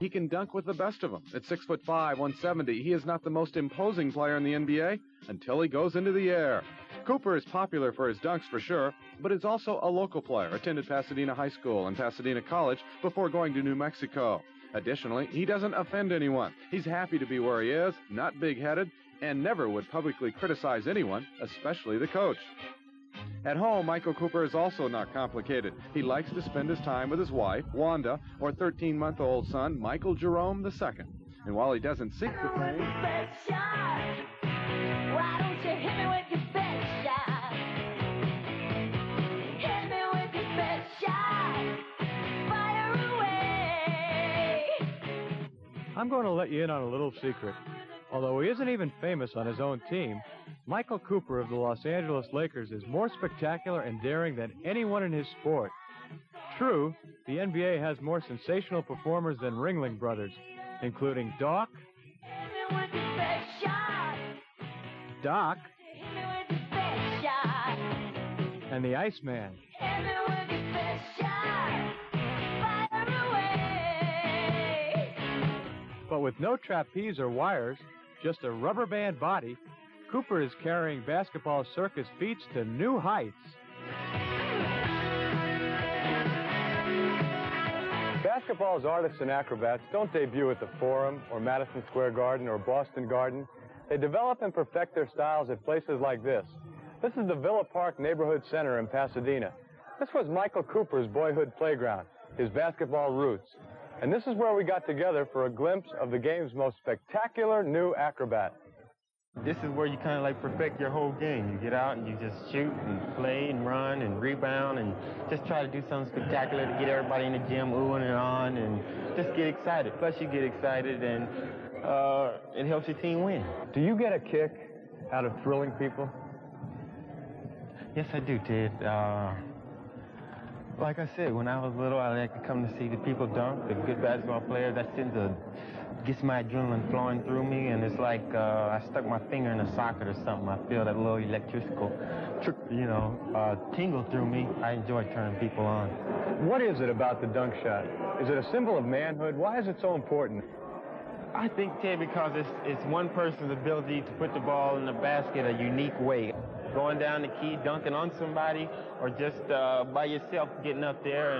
He can dunk with the best of them. At 6'5", 170, he is not the most imposing player in the NBA until he goes into the air. Cooper is popular for his dunks for sure, but is also a local player, attended Pasadena High School and Pasadena College before going to New Mexico. Additionally, he doesn't offend anyone. He's happy to be where he is, not big-headed, and never would publicly criticize anyone, especially the coach. At home, Michael Cooper is also not complicated. He likes to spend his time with his wife, Wanda, or 13-month-old son, Michael Jerome II. And while he doesn't seek the fame... Why don't you hit me with your best shot? Hit me with your best shot. Fire away. I'm going to let you in on a little secret. Although he isn't even famous on his own team, Michael Cooper of the Los Angeles Lakers is more spectacular and daring than anyone in his sport. True, the NBA has more sensational performers than Ringling Brothers, including Doc, and the Iceman. But with no trapeze or wires, just a rubber band body, Cooper is carrying basketball circus feats to new heights. Basketball's artists and acrobats don't debut at the Forum or Madison Square Garden or Boston Garden. They develop and perfect their styles at places like this. This is the Villa Park Neighborhood Center in Pasadena. This was Michael Cooper's boyhood playground, his basketball roots. And this is where we got together for a glimpse of the game's most spectacular new acrobat. This is where you kind of like perfect your whole game. You get out and you just shoot and play and run and rebound and just try to do something spectacular to get everybody in the gym oohing and on and just get excited. Plus you get excited and it helps your team win. Do you get a kick out of thrilling people? Yes, I do, Ted. Like I said, when I was little, I like to come to see the people dunk, the good basketball players. That gets my adrenaline flowing through me, and it's like I stuck my finger in a socket or something. I feel that little electrical, tingle through me. I enjoy turning people on. What is it about the dunk shot? Is it a symbol of manhood? Why is it so important? I think, Ted, because it's one person's ability to put the ball in the basket a unique way. Going down the key, dunking on somebody, or just by yourself getting up there.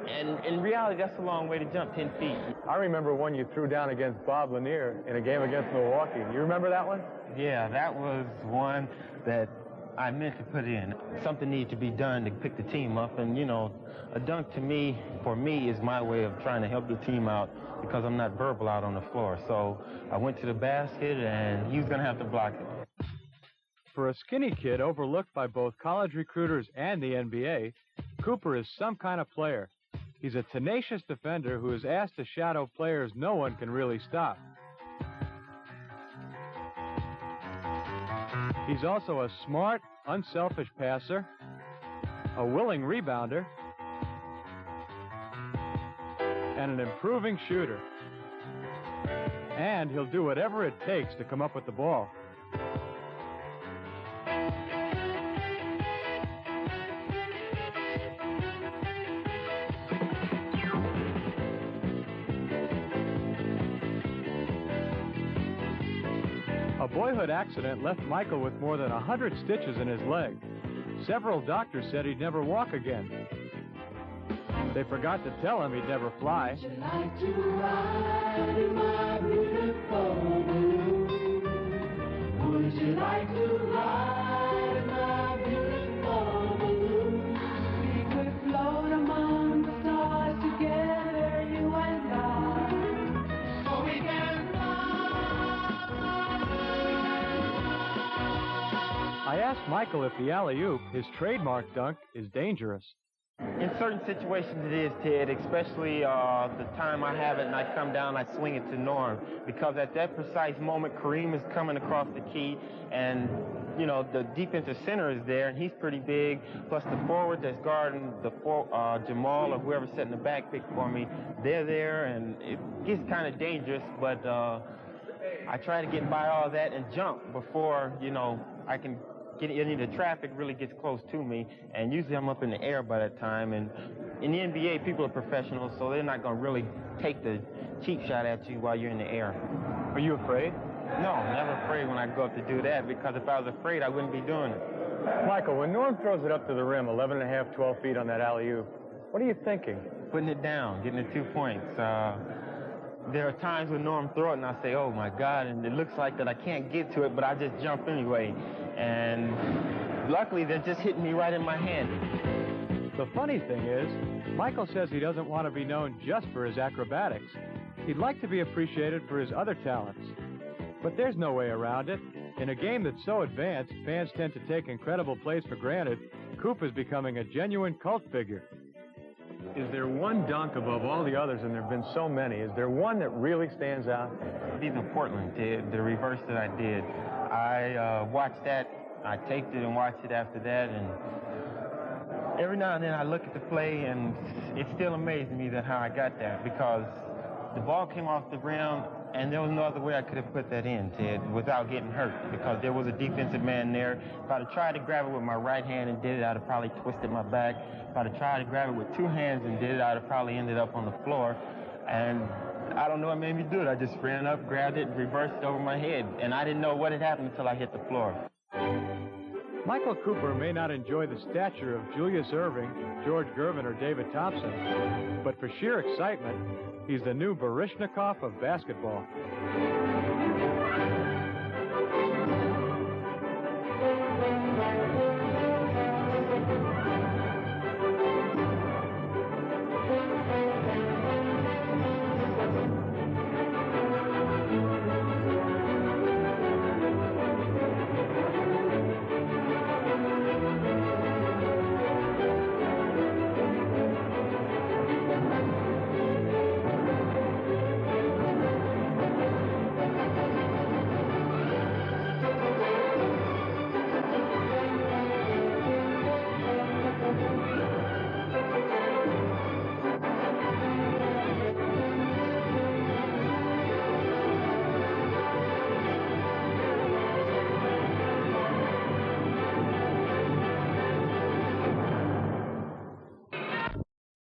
And in reality, that's a long way to jump, 10 feet. I remember one you threw down against Bob Lanier in a game against Milwaukee. You remember that one? Yeah, that was one that I meant to put in. Something needed to be done to pick the team up. And, a dunk to me, for me, is my way of trying to help the team out because I'm not verbal out on the floor. So I went to the basket, and he was going to have to block it. For a skinny kid overlooked by both college recruiters and the NBA, Cooper is some kind of player. He's a tenacious defender who is asked to shadow players no one can really stop. He's also a smart, unselfish passer, a willing rebounder, and an improving shooter. And he'll do whatever it takes to come up with the ball. A boyhood accident left Michael with more than 100 stitches in his leg. Several doctors said he'd never walk again. They forgot to tell him he'd never fly. Would you like to ride in my beautiful balloon? Would you like to ride in my beautiful balloon? We could float among the stars together, you and I. So we can I asked Michael if the alley-oop, his trademark dunk, is dangerous. In certain situations it is, Ted, especially the time I have it and I come down, I swing it to Norm. Because at that precise moment, Kareem is coming across the key and, the defensive center is there and he's pretty big. Plus the forward that's guarding Jamal or whoever's setting the back pick for me, they're there and it gets kind of dangerous, but I try to get by all that and jump before, I can get any of the traffic really gets close to me, and usually I'm up in the air by that time. And in the NBA, people are professionals, so they're not going to really take the cheap shot at you while you're in the air. Are you afraid? No, never afraid when I go up to do that, because if I was afraid, I wouldn't be doing it. Michael, when Norm throws it up to the rim, 11 and a half, 12 feet on that alley-oop, what are you thinking? Putting it down, getting the 2 points. There are times when Norm throw it and I say, oh my God, and it looks like that I can't get to it, but I just jump anyway. And luckily, they're just hitting me right in my hand. The funny thing is, Michael says he doesn't want to be known just for his acrobatics. He'd like to be appreciated for his other talents. But there's no way around it. In a game that's so advanced, fans tend to take incredible plays for granted. Coop is becoming a genuine cult figure. Is there one dunk above all the others, and there have been so many, is there one that really stands out? Even Portland did, the reverse that I did. I watched that, I taped it and watched it after that, and every now and then I look at the play, and it still amazes me that how I got that, because the ball came off the rim, and there was no other way I could have put that in, Ted, without getting hurt, because there was a defensive man there. If I'd have tried to grab it with my right hand and did it, I'd have probably twisted my back. If I'd have tried to grab it with two hands and did it, I'd have probably ended up on the floor. And I don't know what made me do it. I just ran up, grabbed it, and reversed it over my head. And I didn't know what had happened until I hit the floor. Michael Cooper may not enjoy the stature of Julius Erving, George Gervin, or David Thompson, but for sheer excitement, he's the new Baryshnikov of basketball.